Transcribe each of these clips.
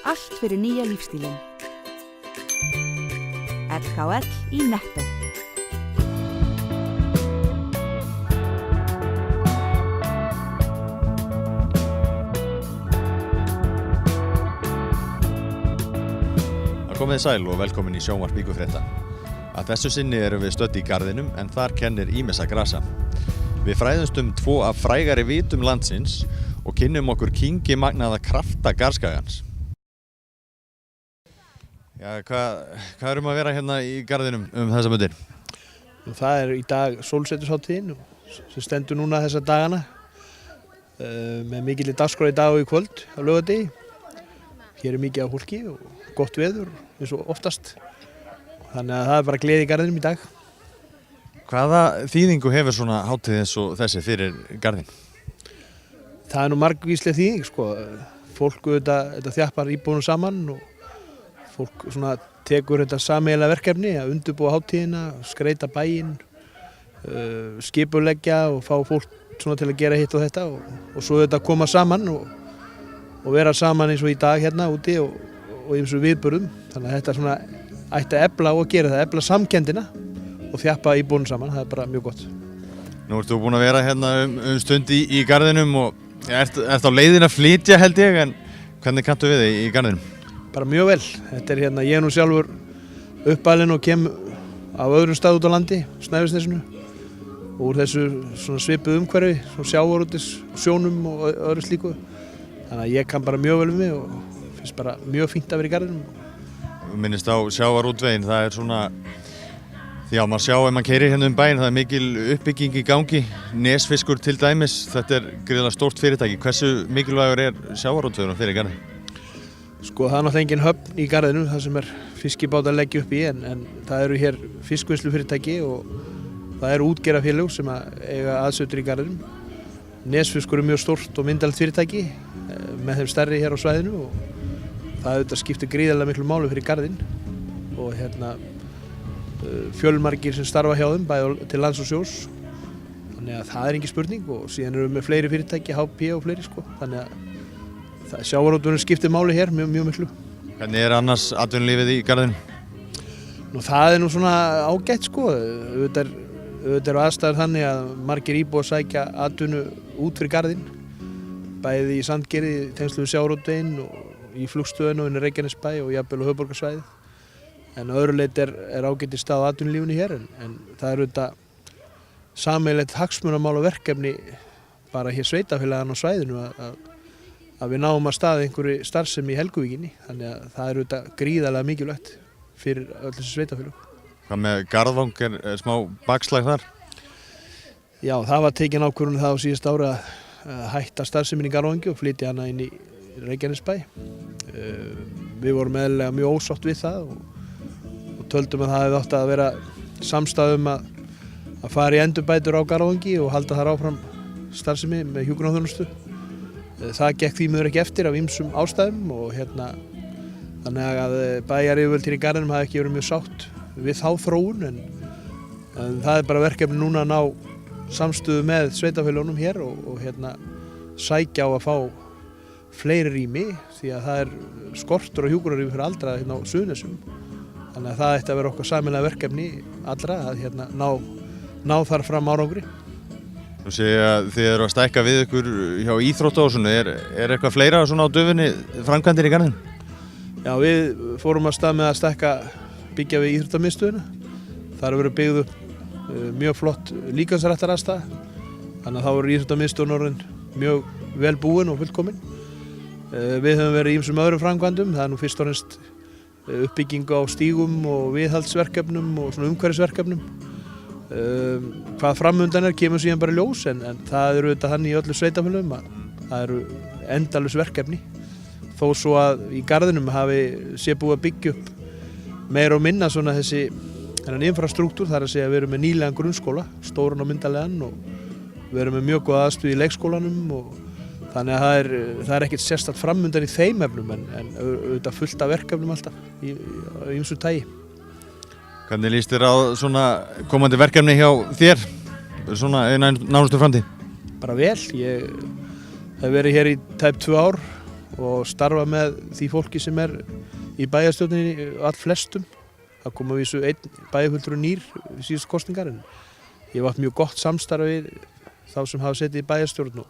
Allt fyrir nýja lífstílinn. LKL í Netto. Komið sæl og velkomin í sjónvarp Víkurfrétta. Að þessu sinni erum við stödd í garðinum en þar kennir ýmissa grasa. Við fræðumst tvo af frægari vitum landsins og kynnum okkur kingimagnaða krafta garðskagans. Já, hvað erum að vera hérna í garðinum þessa mundir? Það í dag sólseturshátíðin sem stendur núna þessa dagana með mikilli dagskrá í dag og í kvöld á laugardegi. Hér mikið af fólki og gott veður eins og oftast. Þannig að það bara gleði í garðinum í dag. Hvaða þýðingu hefur svona hátíð eins og þessi fyrir garðin? Það nú margvísleg þýðing sko. Fólk þetta þjappar íbúðunum saman og fólk svona tekur þetta sameiginlega verkefni að undirbúa hátíðina, skreyta bæinn, skipuleggja og fá fólk svona til að gera hitt og þetta og svo þetta koma saman og vera saman eins og í dag hérna úti og eins og viðburðum. Þannig að þetta svona ætti að efla og gera það, efla samkenndina og þjappa íbúðunum saman, það bara mjög gott. Nú ertu búin að vera hérna stund í garðinum og ert á leiðin að flytja held ég, en hvernig kanntu við þig í garðinum? Bara mjög vel. Þetta ég nú sjálfur uppalinn og kem af öðrum stað út á landi, Snæfellsnesinu, og úr þessu svona svipuð umhverfi, svona sjávarútis, sjónum og öðru slíku. Þannig að ég kann bara mjög vel við mig og finnst bara mjög fínt að vera í garðinum. Minnist á sjávarútveginn, það svona, því að maður sjá ef maður keyrir hérna bæinn, það mikil uppbygging í gangi, nesfiskur til dæmis, þetta gríðarlega stórt fyrirtæki. Hversu mikilvægur sjávarútvegurinn fyrir garðin? Sko það náttúrulega engin höfn í garðinu, það sem fiskibátar leggja upp í, en það eru hér fiskvinnslufyrirtæki og það eru útgerðarfélög sem eiga aðsetur í garðinum. Nesfiskur mjög stórt og myndalegt fyrirtæki með þeim stærri hér á svæðinu og það skiptir gríðarlega miklu máli fyrir garðinn og fjölmargir sem starfa hjá þeim bæði til lands og sjós. Þannig að það engin spurning og síðan eru við með fleiri fyrirtæki, HP og fleiri sko. Þannig að sjávarútvegurinn skiptir máli hér mjög miklu. Hvernig annars atvinnulífið í garðinum? Nú það nú svona ágætt sko. Auðvitað eru aðstæður þannig að margir íbúar sækja atvinnu út fyrir garðinn. Bæði í Sandgerði, tengslu við sjávarútveginn og í flugstöðinu og inn í Reykjanesbæ og jafnvel á höfuðborgarsvæðið. En að öðru leyti ágætt í stað á atvinnulífinu hér en það auðvitað sameiginlegt hagsmunamál og verkefni bara hér sveitarfélaganna á svæðinu að við náum að staða einhverju starfsemi í Helguvíkinni. Þannig að það auðvitað gríðarlega mikilvægt fyrir öll þessi sveitarfélög. Hvað með Garðvang, smá bakslag þar? Já, það var tekin ákvörðun það á síðasta ári að hætta starfsemin í Garðvangi og flytja hana inn í Reykjanesbæ. Við vorum eðlilega mjög ósátt við það og töldum að það hefði átt að vera samstaða að fara í endurbætur á Garðvangi og halda þar áfram starfsemi með hjúkrunarþjónustu. Það gekk því miður ekki eftir af ýmsum ástæðum og þannig að bæjaryfirvöld hér í Garðinum hafi ekki verið mjög sátt við þá þróun en það bara verkefni núna að ná samstöðu með sveitarfélögunum hér og sækja á að fá fleiri rými því að það skortur á hjúkrunarrýmum fyrir aldraða hérna á Suðurnesjum. Þannig að það ætti að vera okkar sameiginlega verkefni allra að ná þar fram árangri. Þú segir að þið eru að stækka við ykkur hjá íþróttahúsinu, eitthvað fleira svona á döfunni framkvæmdir í garðinum? Já, við fórum að stað með að stækka byggja við íþróttamiðstöðina. Þar verður byggð upp mjög flott líkamsræktaraðstaða. Þannig að þá verður íþróttamiðstöðin orðin mjög vel búin og fullkomin. Við höfum verið í ýmsum öðrum framkvæmdum. Það nú fyrst og fremst uppbygging á stígum og viðhaldsverkefnum og svona umhverfisverkefnum. Hvað framundan kemur síðan bara í ljós en það eru auðvitað þannig í öllu sveitarfélögum að það eru endalaus verkefni. Þó svo að í garðinum sé búið að byggja upp meira og minna svona þennan infrastruktúr, þar að segja við erum með nýlegan grunnskóla, stóran og myndarlegan og við erum með mjög góða aðstöðu í leikskólanum og þannig að það ekkert sérstakt framundan í þeim efnum en auðvitað fullt af verkefnum alltaf í ýmsu tagi. Hvernig líst þér á svona komandi verkefni hjá þér, svona nánustu framtíð? Bara vel, ég hef verið hér í tæp 2 ár og starfa með því fólki sem í bæjarstjórninni allflestum. Það kom að vísu einn bæjarfulltrúi nýr síðustu kosningar en ég hef átt mjög gott samstarf við þá sem hafa setið í bæjarstjórn og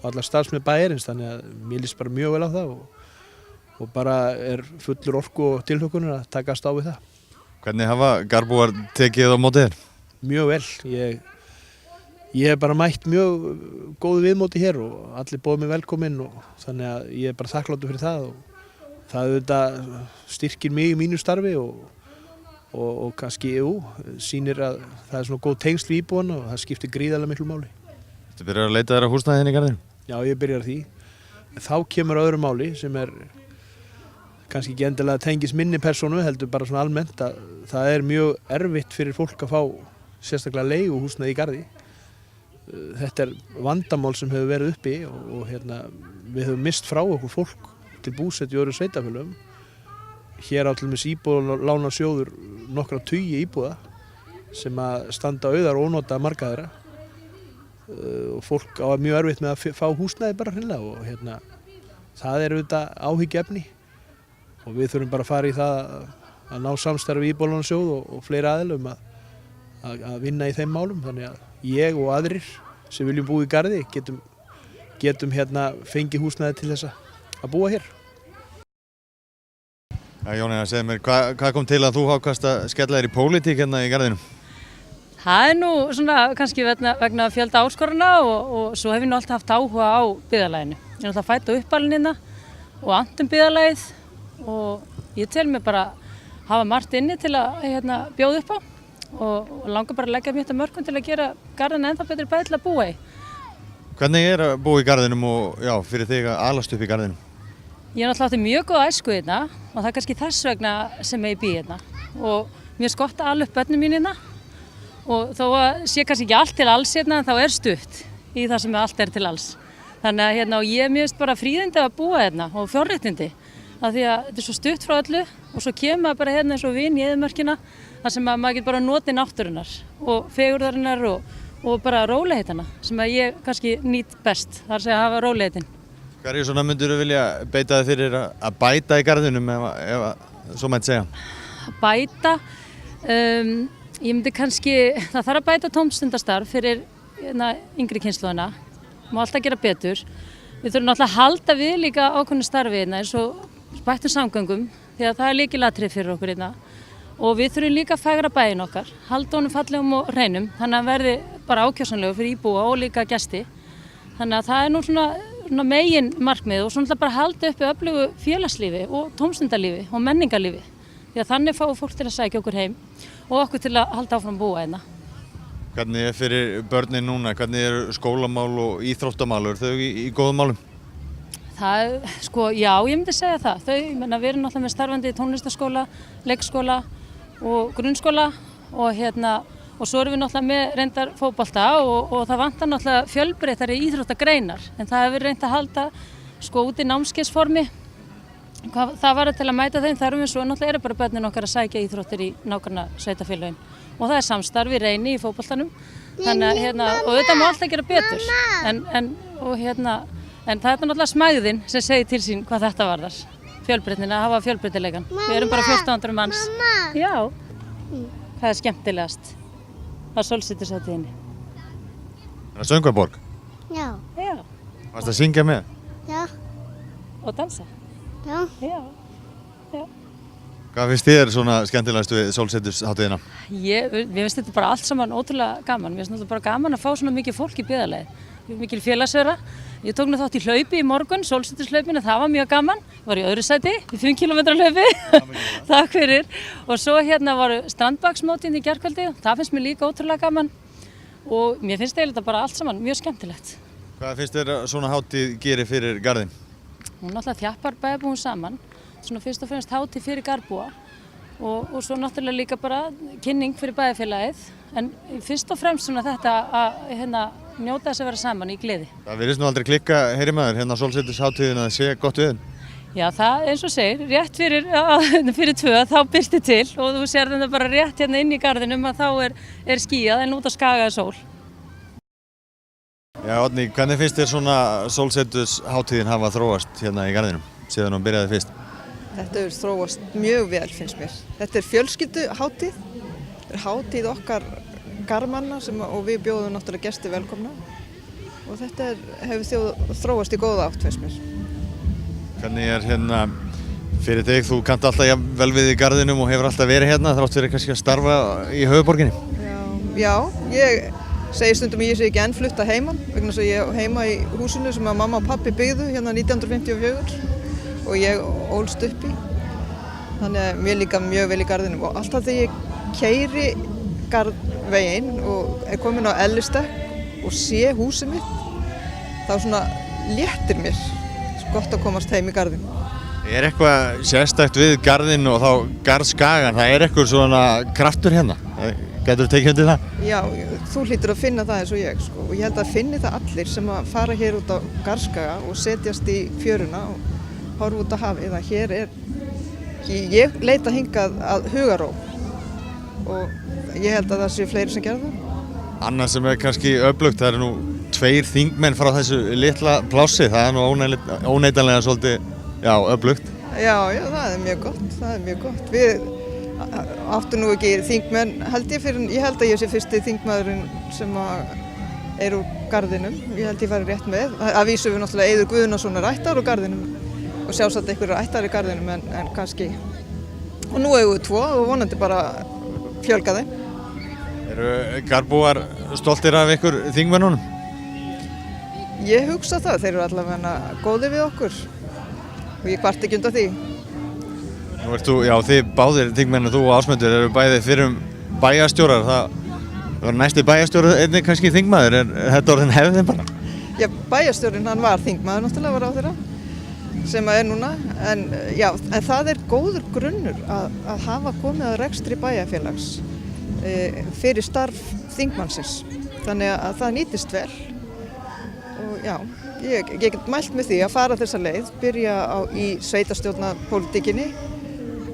alla starfsmenn bæjarins, þannig að mér líst bara mjög vel á það og bara fullur orku og tilhlökkunar að takast á við það. Hvernig hafa Garbúar tekið á móti þér? Mjög vel. Ég hef bara mætt mjög góðu viðmóti hér og allir boðið mig velkominn og þannig að ég er bara þakkláttur fyrir það og það auðvitað styrkir mig í mínu starfi og kannski sýnir að það er svona góð tengsl við íbúana og það skiptir gríðarlega miklu máli. Þú byrjar að leita þér að húsnæði í garðinum? Já, ég byrjar því. Þá kemur öðru máli sem kannski ekki endilega tengis minni persónu, heldur bara svona almennt að það er mjög erfitt fyrir fólk að fá sérstaklega leiguhúsnæði í garði. Þetta vandamál sem hefur verið uppi og við höfum mist frá okkur fólk til búsetu í öðrum sveitarfélögum. Hér á til dæmis íbúðalánasjóður nokkra tugi íbúða sem að standa auðar og ónota marga þeirra og fólk á mjög erfitt með að fá húsnæði bara hreinlega og það er auðvitað áhyggjuefni og við þurfum bara að fara í það að ná samstarfi við íbúðalánasjóð og fleiri aðilum að vinna í þeim málum, þannig að ég og aðrir sem viljum búa í garði getum fengið húsnæði til þess að búa hér. Ja, Jónína, segðu mér, hvað kom til að þú ákvaðst að skella þér í pólitík hérna í garðinum? Það er nú svona kannski vegna fjölda áskorana og svo hef ég nú alltaf haft áhuga á byggðarlaginu. Ég er alltaf fædd á uppalinn hérna og andum byggðarlagið og ég tel mig bara hafa margt inni til að bjóða upp á og langar bara að leggja mitt að mörkum til að gera garðina ennþá betri bæði til að búa í. Hvernig er að búa í garðinum og fyrir þig að alast upp í garðinum? Ég er náttúrulega átti mjög góða æsku hérna og það er kannski þess vegna sem ég bý hérna og mér er gott að ala upp börnum mín hérna og þó að sé kannski ekki allt til alls hérna en þá er stutt í það sem allt er til alls. Þannig að og ég er mjög bara fríðindi að búa hérna og fjárréttindi af því að þetta er svo stutt frá öllu og svo kemur maður bara hérna eins og vin í eyðimörkina þar sem maður getur bara notið náttúrunnar og fegurðarinnar og bara rólegheitina sem að ég kannski nýt best, þar sem að hafa rólegheitin. Hverju svona myndirðu vilja beita þig fyrir að bæta í garðinum ef svo mætti segja? Bæta? Ég myndi kannski, það þarf að bæta tómstundastarf fyrir yngri kynslóðina, má alltaf gera betur. Við þurfum náttúrulega að halda við líka ákveðnu starfi hérna eins og bættum samgöngum því að það er lykilatriði fyrir okkur hérna. Og við þurfum líka að fegra bæinn okkar, halda honum fallegum og hreinum, þannig að verði bara ákjósanlegu fyrir íbúa og líka gesti. Þannig að það er nú svona megin markmið og svona bara halda uppi öflugu félagslífi og tómstundalífi og menningarlífi. Því að þannig fáum fólk til að sækja okkur heim og okkur til að halda áfram búa hérna. Hvernig er fyrir börnin núna? Hvernig eru skólamál og íþróttamál? Eru þau í góðum málum? Það, já, ég myndi segja það. Við erum náttúrulega með starfandi tónlistarskóla, leikskóla og grunnskóla og svo erum við náttúrulega með reyndar fótbolta og það vantar náttúrulega fjölbreyttari íþróttagreinar en það hefur reynt að halda út í námskeiðsformi. Það var til að mæta þeim þarfum svo náttúrulega eru bara börnin okkar að sækja íþróttir í nágranna sveitarfélögin og það er samstarf í Reyni í fótboltanum þannig og þetta má alltaf gera betur en það er náttúrulega smæðin sem segir til sín hvað þetta varðar, fjölbreytnina, að hafa fjölbreytileikan. Við erum bara 1400 manns. Já, hvað er skemmtilegast á Sólseturshátíðinni? Það er Söngvaborg? Já. Já. Varstu að syngja með? Já. Og dansa? Já. Já. Hvað finnst þér svona skemmtilegast við Sólseturshátíðina? Mér finnst þetta bara allt saman ótrúlega gaman. Mér finnst þetta bara gaman að fá svona mikið fólk í byggðarlagið. Ég er mikil félagsvera. Ég tók nú þátt í hlaupi í morgun, Sólseturslaupinu, það var mjög gaman. Ég var í öðru sæti, í 5 km hlaupi. Takk fyrir. Og svo voru strandbaksmótin í gærkvöldi, það finnst mér líka ótrúlega gaman. Og mér finnst þetta bara allt saman mjög skemmtilegt. Hvað finnst þér að svona hátíð gerir fyrir garðinn? Hún náttúrulega þjappar bæjarbúum saman, svona fyrst og fremst hátíð fyrir garbúa og svo náttúrulega líka bara kynning fyrir bæjarfélagið. En fyrst og fremst svona þetta að njóta þess að vera saman í gleði. Það virðist nú aldrei klikka, heyri maður, hérna á Sólseturshátíðin að sé gott við. Já, það eins og segir, rétt fyrir 2 þá birti til og þú sér þetta bara rétt hérna inn í garðinum að þá er skýjað en út á Skaga er sól. Já, Oddný, hvernig finnst þér svona sólsetusháttíðin hafa þróast hérna í garðinum síðan hún byrjaði fyrst? Þetta hefur þróast mjög vel finnst mér. Þetta er fjölskylduháttíð, þetta er háttíð okkar garðmanna og við bjóðum náttúrulega gesti velkomna og þetta hefur þróast í góða átt finnst mér. Hvernig er hérna fyrir þig, þú kannt alltaf vel við í garðinum og hefur alltaf verið hérna þrátt fyrir kannski að starfa í höfuðborginni? Já, ég segi stundum ég sé ekki enn flutt að heiman vegna þess að ég er heima í húsinu sem að mamma og pappi byggðu hérna 1954 og ég ólst upp í. Þannig að mér líka mjög vel í garðinum og alltaf þegar ég keyri garðveginn og er komin á Ellistekk og sé húsið mitt þá svona léttir mér gott að komast heim í garðin. Er eitthvað sérstakt við garðinn og þá garðskagan, það er eitthvað svona kraftur hérna? Gætur þú tekið undir það? Já, þú hlýtur að finna það eins og ég sko og ég held að finni það allir sem að fara hér út á garðskaga og setjast í fjöruna og horfa út á hafið að hér er, ég leita hingað að hugaró og ég held að það sé fleiri sem gera það. Annað sem er kannski öflugt, það eru nú 2 þingmenn frá þessu litla plássi, það er nú óneitanlega svolítið, öflugt. Já, það er mjög gott, Við áttum nú ekki þingmenn, ég held að ég sé fyrsti þingmaðurinn sem er úr garðinum, ég held ég fari rétt með. Að vísu við náttúrulega Eiður Guðnasonar ættar úr garðinum og sjálfsagt einhverjar ættar í garðinum en kannski. Og nú eigum við 2 og vonandi bara fjölga þeim. Eru garðbúar stoltir af ykkur þingmennunum? Ég hugsa það, þeir eru allavega góðir við okkur og ég kvart ekki undan því. Nú ert þú, þið báðir þingmenn og þú og Ásmundur eru bæði fyrrum bæjarstjórar, það var næsti bæjarstjóri einnig kannski þingmaður, er þetta orðin hefðin bara? Já, bæjarstjórinn hann var þingmaður náttúrulega var á þeirra sem er núna, en það er góður grunnur að hafa komið að rekstri bæjarfélags fyrir starf þingmannsins, þannig að það nýtist vel og ég get mælt með því að fara þessa leið, byrja í sveitarstjórnarpólitíkinni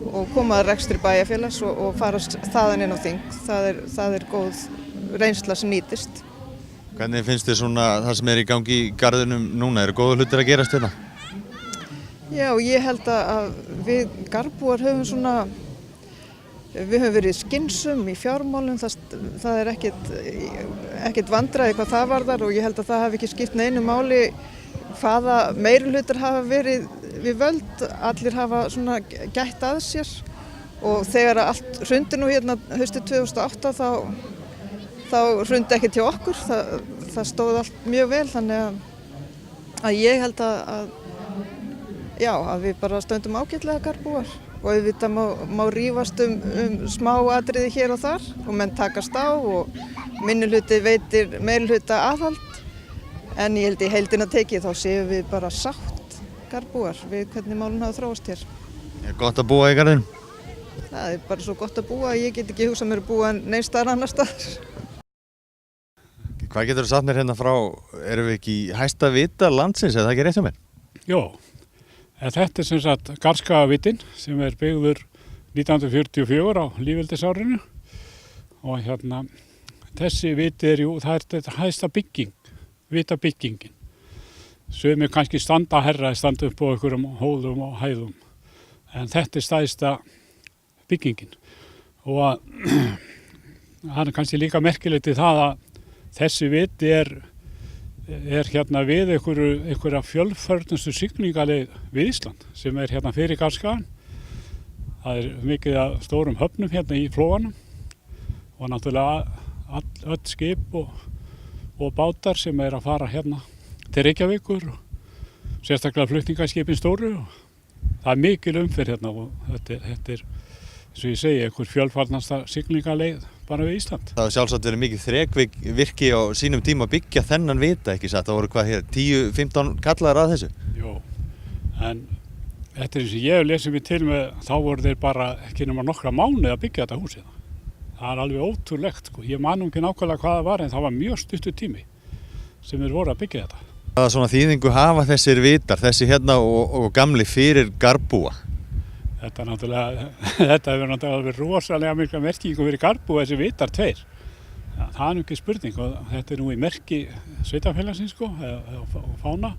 og koma að rekstri bæjarfélags og fara þaðan inn á þing, það er góð reynsla sem nýtist. Hvernig finnst þér svona það sem er í gangi í garðinum núna, eru góða hlutir að gerast hérna? Já, ég held að við garðbúar við höfum verið skynsum í fjármálum, það er ekkert vandræði hvað það varðar og ég held að það hafi ekki skipt neinu máli hvaða meirihlutar hafa verið við völd, allir hafa svona gætt að sér og þegar allt hrundi nú hérna haustið 2008 þá hrundi ekkert hjá okkur, það stóð allt mjög vel þannig að ég held að við bara stöndum ágætlega garðbúar. Og auðvitað má rífast smá atriði hér og þar og menn takast á og minnihluti veitir meirihluta aðhald en ég held í heildina tekið þá séum við bara sátt garðbúar við hvernig málun hafa þróast hér. Er gott að búa í garðinum? Það er bara svo gott að búa að ég get ekki hugsað mér að búa neins staðar annar staðar. Hvað getur þú sagt mér hérna frá, erum við ekki í hæsta vita landsins, er það ekki rétt hjá mér? Jó. Þetta er sem sagt garðskagavitinn sem er byggður 1944 á lýðveldisárinu og þessi viti það er þetta hæsta bygging, vitabyggingin. Sumir kannski standa upp á einhverjum hólum og hæðum en þetta er stærsta byggingin og það er kannski líka merkilegt í það að þessi viti er við einhverja fjölförnustu siglingaleið við Ísland sem er fyrir garðskagann. Það er mikið af stórum höfnum í flóanum og náttúrulega öll skip og bátar sem er að fara til Reykjavíkur og sérstaklega flutningaskipin stóru og það er mikil umferð og þetta er, eins og ég segi, einhver fjölfarnasta siglingaleið bara við Ísland. Það hefur sjálfsagt verið mikið þrekvirki á sínum tíma að byggja þennan vita, ekki satt? Það voru 10-15 kallaðir að þessu? Jó, en þetta er eins og ég hef lesið mér til með, þá voru þeir bara ekki nema nokkra mánuði að byggja þetta húsið. Það er alveg ótrúlegt, Ég man ekki nákvæmlega hvað það var en það var mjög stuttur tími sem þeir voru að byggja þetta. Hvaða svona þýðingu hafa þessir vitar, þessi og gamli fyrir garðbúa? Þetta hefur náttúrulega rosalega mikla merkingu fyrir garðbúa þessi vitar 2. Ja, það er nú ekki spurning og þetta er nú í merki sveitafélagsins sko, og fána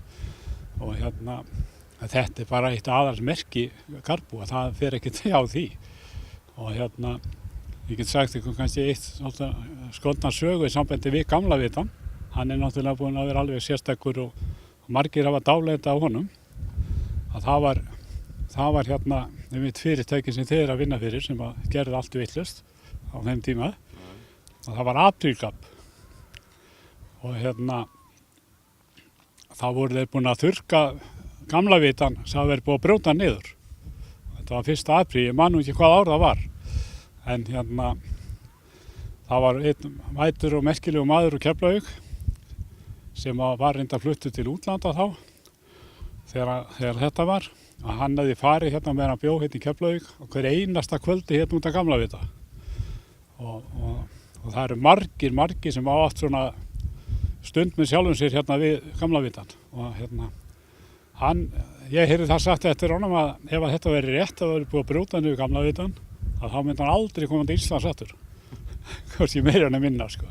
og þetta er bara eitt aðals merki Karbú að það fer ekkert hjá því og ég get sagt ykkur kannski eitt skondna sögu í sambandi við gamla vitan. Hann er náttúrulega búinn að vera alveg sérstakur og margir hafa dáleita á honum. Að það var einmitt fyrirtæki sem þeir að vinna fyrir sem að gerði allt vitlaust á þeim tíma. Og það var Aprilgap. Og þá voru þeir búin að þurrka gamla vitan sem það verið búið að brjóta niður. Þetta var 1. apríl, ég man nú ekki hvað ár það var. En það var einn vætur og merkilegu maður úr Keflavík sem var reyndar fluttur til útlanda þá þegar þetta var. Að hann hefði farið meðan hann bjó í Keflavík og hver einasta kvöldi út af Gamlavita. Og það eru margir sem hafa átt svona stund með sjálfum sér við Gamlavitan. Og ég heyrði það sagt eftir honum að ef að þetta veri rétt að veri búið að brjóta niður Gamlavitan að þá myndi hann aldrei koma til Íslands aftur. Hvorki meira en minna sko.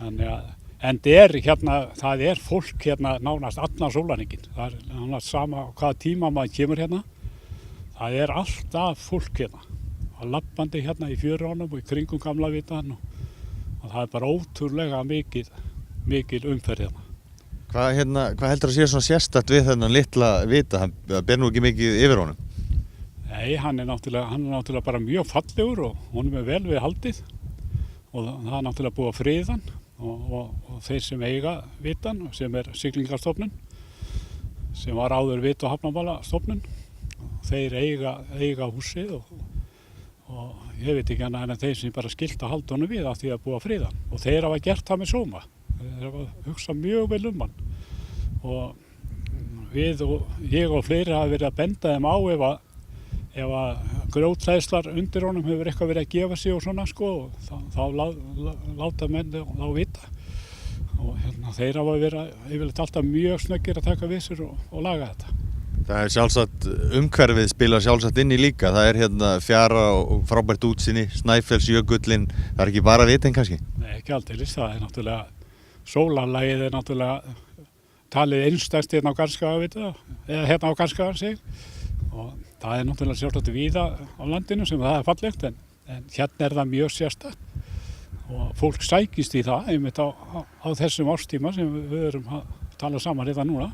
En það er fólk nánast allan sólarhringinn. Það er nánast sama hvaða tíma maður kemur Það er alltaf fólk að labbandi í fjörunum og í kringum Gamlavitan og það er bara ótrúlega mikil umferð Hvað heldur að sé svona sérstakt við þennan litla vita? Það ber nú ekki mikið yfir honum? Nei, hann er náttúrulega bara mjög fallegur og honum er vel við haldið og það er náttúrulega búið að friða hann og þeir sem eiga vitan sem er Siglingarstofnun sem var áður vit- og hafnamálastofnun þeir eiga húsið og ég veit ekki annað en að þeir sem bara skilta að halda honum við af því að búið að friða hann og þeir hafa gert það með sóma. Þeir hafa hugsað mjög vel hann og ég og fleiri hafa verið að benda þeim á ef að grjóthleðslar undir honum hefur eitthvað verið að gefa sig og svona sko og þá láta menn þá vita og þeir hafa verið yfirleitt alltaf mjög snöggir að taka við sér og laga þetta. Það er sjálfsagt umhverfið spilar sjálfsagt inn í líka. Það er fjara og frábært útsýni, Snæfellsjökullinn, það er ekki bara vitin kannski? Nei, ekki aldeilis, það er náttúrulega sólarlagið er náttúrulega talið einstæðst á Garðskagavita eða á Garðskaga og það er náttúrulega sjálfsagt víða á landinu sem það er fallegt en er það mjög sérstakt og fólk sækist í það einmitt á þessum árstíma sem við erum að tala saman núna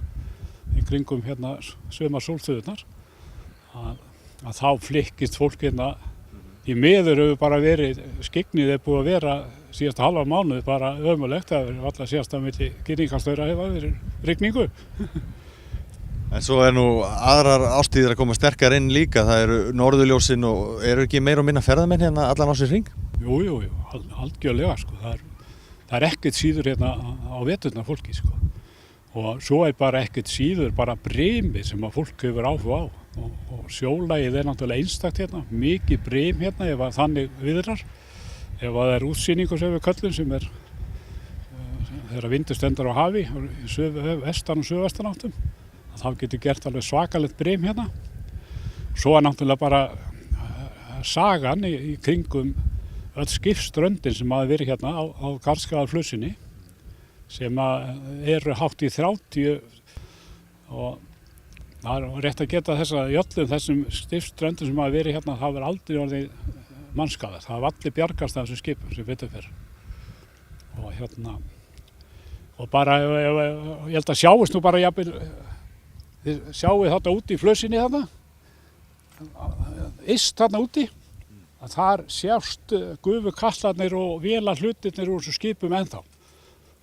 í kringum sumarsólstöðurnar að þá flykkist fólk í miður hefur bara verið skyggnið er búið að vera síðasta halva mánuð bara ömurlegt það hefur alltaf síðast að milli Girðingastaura hefur verið rigningu. En svo nú aðrar ástíðir að koma sterkar inn líka, það eru norðurljósin og eru ekki meira og minna ferðamenn allan ásins hring? Jú, algjörlega sko, það er ekkert síður á veturna fólki sko og svo er bara ekkert síður bara brimið sem að fólk hefur áhuga á og sjólagið er náttúrulega einstakt mikið brim ef að þannig viðrar, ef að það er útsýningur sem við köllum sem er þegar vindur stendur á hafi, vestan og suðvestan áttum þá getur gert alveg svakalegt brim Svo er náttúrulega bara sagan í kringum öll skipsströndin sem hafa verið á Garðskagaflussinni sem eru hátt í 30 og það er rétt að geta þessum skipsströndum sem hafa verið það hefur aldrei orðið mannskaðar. Það hafa allir bjargast af þessum skipum sem betur fer. Og bara, ég held að sjáist nú bara jafnvel, þið sjáið þetta úti í Flussinni yst úti, að þar sjást gufukallarnir og vélarhlutirnir úr þessum skipum ennþá.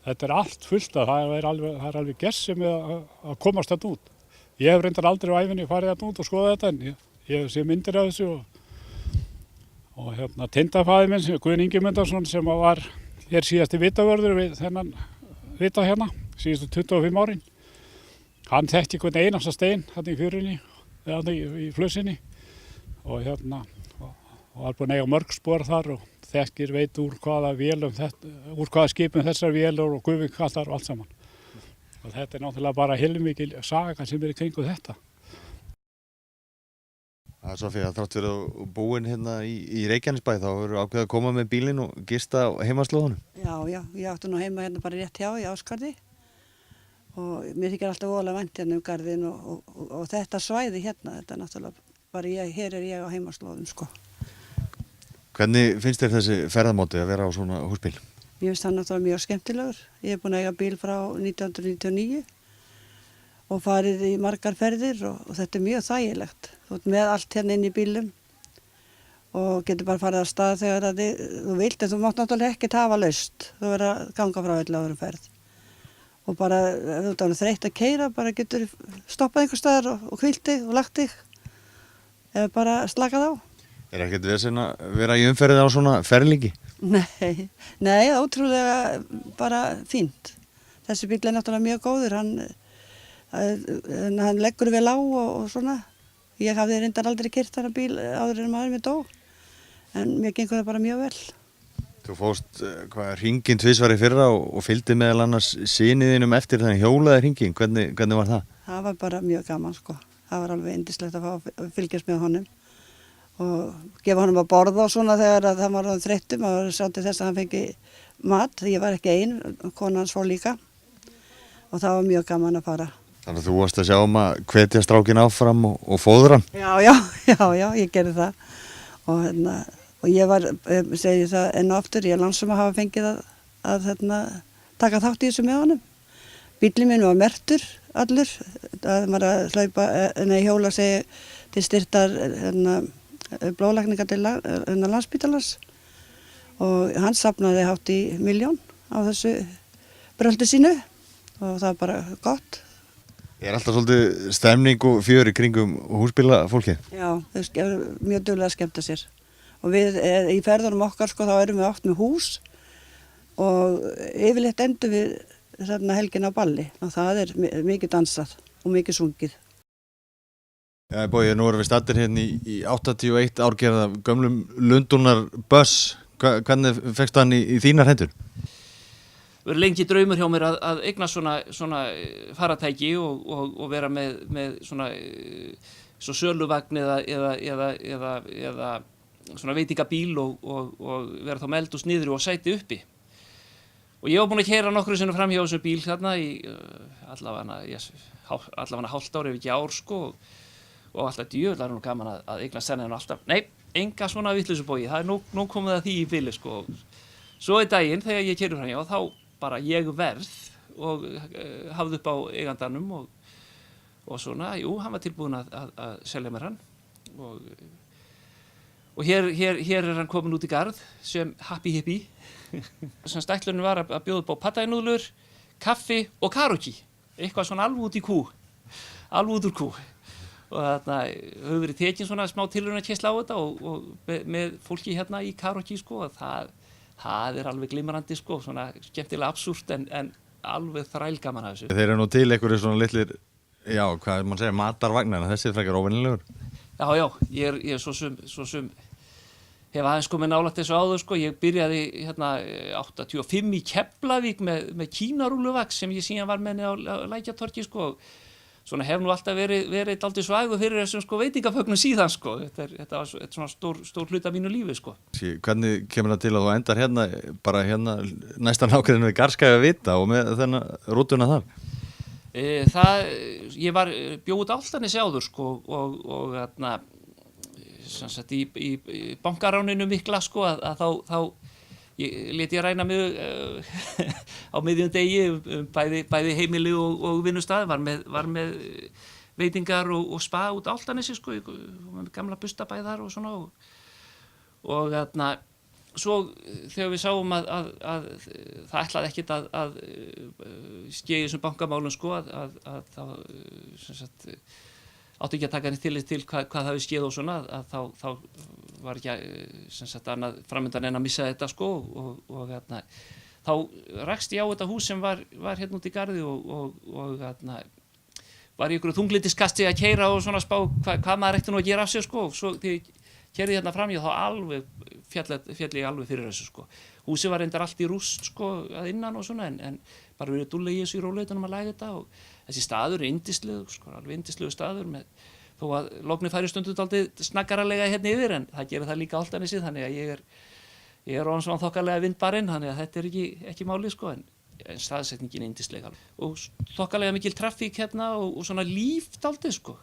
Þetta er allt fullt það er alveg gersemið að komast þetta út. Ég hef reyndar aldrei á ævinni farið þetta út og skoðað þetta en ég sé myndir af þessu og tengdafaðir minn, Guðni Ingimundarson sem var hér síðasti vitavörður við þennan vita síðustu 25 árin. Hann þekkti hvern einasta stein í fjörunni, í Flussinni og var búinn að eiga mörg spor þar og þekkir veit úr hvaða skipum þessar vélur og gufukallar og allt saman. Og þetta er náttúrulega bara heilmikil saga sem er í kringu þetta. Það er svo fyrir að þrátt fyrir að búin hérna í Reykjanesbæ þá eru ákveðið að koma með bílinn og gista á heimaslóðunum. Já, ég átti nú heima hérna bara rétt hjá í Ásgarði og mér þykir alltaf voðalega vænt hérna garðinn og þetta svæði hérna, þetta er náttúrulega bara hér er ég á heimaslóðum sko. Hvernig finnst þér þessi ferðamáti að vera á svona húsbíl? Mér finnst það náttúrulega mjög skemmtilegur. Ég er búin að eiga bíl frá 1999 og farið í margar ferðir og þetta er mjög þægilegt. Þú ert með allt hérna inn í bílum og getur bara farið að stað þegar þú vilt, en þú mátt náttúrulega ekkert hafa laust. Þú verður að ganga frá öllu áður ferð. Og bara, ef þú ert þreytt að keyra, bara getur stoppað einhver staðar og hvílt þig og lagt þig eða bara slakað á. Er ekkert vesen að vera í umferðið á svona ferðlingi? Nei, ótrúlega bara fínt. Þessi bíl er náttúrulega mjög góður, hann leggur vel á og svona. Ég hafði reyndar aldrei keyrt þennan bíl áður en maður mér dó, en mér gengur það bara mjög vel. Þú fórst hringinn tvisvar í fyrra og fylgdi meðal annars syniðinum eftir þannig hjólaði hringinn. Hvernig var það? Það var bara mjög gaman sko. Það var alveg yndislegt að fá að fylgjast með honum og gefa honum að borða og svona þegar það var þreyttum og sá til þess að hann fengi mat. Ég var ekki ein, konan hans fór líka og það var mjög gaman að fara. Þannig að þú varst að sjá að hvetja strákinn áfram og fóðra hann? Já, ég gerði það og ég var, segi það enn og aftur, ég er lansum að hafa fengið að taka þátt í þessu með honum. Bíllinn minn var merktur allur, það var að hjóla sig til styrktar blóðlækningar til Landspítalans og hann safnaði hátt í 1 milljón á þessu bröldi sínu og það var bara gott. Er alltaf svolítið stemning og fjör í kringum húsbílafólkið? Já, þau eru mjög duglega að skemmta sér og við í ferðunum okkar sko þá erum við oft með hús og yfirleitt endum við helgin á balli og það er mikið dansað og mikið sungið. Já, Bogi, nú erum við staddir hérna í 81 árgerða gömlum Lundunar buss. Hvernig fékkstu hann í þínar hendur? Það verður lengi draumur hjá mér að eigna svona faratæki og vera með svona söluvagn eða svona veitingabíl og vera þá með eldhús niðri og sæti uppi. Og ég var búinn að keyra nokkru sinnum fram hjá þessu bíl þarna í allavega hálft ár ef ekki ár sko og alltaf djöfull er nú gaman að eigna sennan alltaf. Nei, enga svona vitleysu Bogi, það er nú komið að því í bili sko. Svo í daginn þegar ég keyrði fram hjá þá bara ég verð og hafði upp á eigandanum og svona, hann var tilbúinn að selja mér hann og hér er hann komin út í garð sem happy hippie. Sem ætlunin var að bjóða upp á pattæjnúðlur, kaffi og karoki, eitthvað svona alveg út í kú, alveg út úr kú. Og þarna höfðu verið tekin svona smá tilraunakeyrsla á þetta og með fólki hérna í karoki sko, það er alveg glimrandi sko, svona skemmtilega absúrt en alveg þrælgaman að þessu. Þeir eru nú til einhverju svona litlir, hvað mann segja, matarvagnar, en þessi er frekar óvenjulegur. Já, ég er svo sum hef aðeins komið nálægt þessu áður sko, ég byrjaði hérna 85 í Keflavík með kínarúluvaks sem ég síðan var með á Lækjartorgi sko. Svona hef nú alltaf verið dálítið svægur fyrir þessum sko veitingafögnum síðan sko. Þetta var svona stór hluti af mínu lífi sko. Hvernig kemur það til að þú endar bara næstan ákveðinu við Garðskaga Vita og með þennan rútuna þar? Ég bjó út á Álftanesi áður sko og þarna sannsagt í bankaráninu mikla sko að þá lét ég ræna mig á miðjum degi bæði heimili og vinnustað, var með veitingar og spa út á Álftanesi sko, með gamla bustabæ þar og svona og þarna svo þegar við sáum að það ætlaði ekkert að skeið þessum bankamálum sko að þá sannsagt átti ekki að taka henni til hvað það hefði skeið og svona að þá var ekki sem sagt annað framöndan en að missa þetta sko og þá rakst ég á þetta hús sem var hérna út í garði og var í einhverju þunglyndisskasti að keyra og svona spá hvað maður ætti nú að gera af sér sko og svo þegar ég keyrði hérna fram þá alveg féll ég alveg fyrir þessu sko. Húsið var reyndar allt í rúst sko að innan og svona en bara verið dúllega í þessu í róleitunum að læga þetta og þessi staður er yndislegur sko, alveg yndislegur staður með þó að logni færi stundum dálítið snaggaralega hérna yfir, en það gerir það líka Álftanesið, þannig að ég er orðinn svona þokkalega vindbarinn, þannig að þetta er ekki málið sko, en staðsetningin yndisleg og þokkalega mikil trafík hérna og svona líf dálítið sko,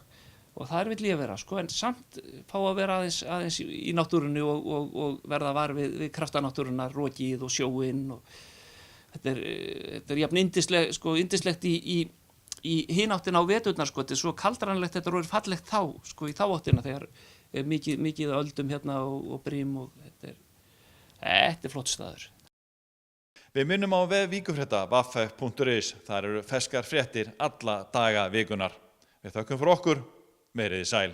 og það vill ég vera sko, en samt fá að vera aðeins í náttúrunni og verða var við kraftanáttúrunnar, rokið og sjóinn, og þetta er jafn yndislegt í hináttina á veturnar sko, þetta er svo kaldranlegt, þetta er orðið fallegt þá sko, í þá áttina þegar er mikið öldum hérna og brím, og þetta er flott staður. Við minnum á vef Víkurfrétta waf.is, þar eru ferskar fréttir alla daga vikunar. Við þökkum fyrir okkur, veriði sæl.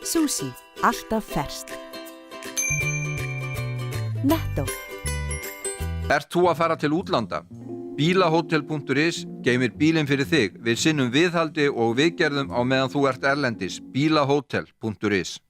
Sushi, alltaf ferskt. Netto. Ert þú að fara til útlanda? Bílahotel.is geymir bílinn fyrir þig. Við sinnum viðhaldi og viðgerðum á meðan þú ert erlendis. Bílahotel.is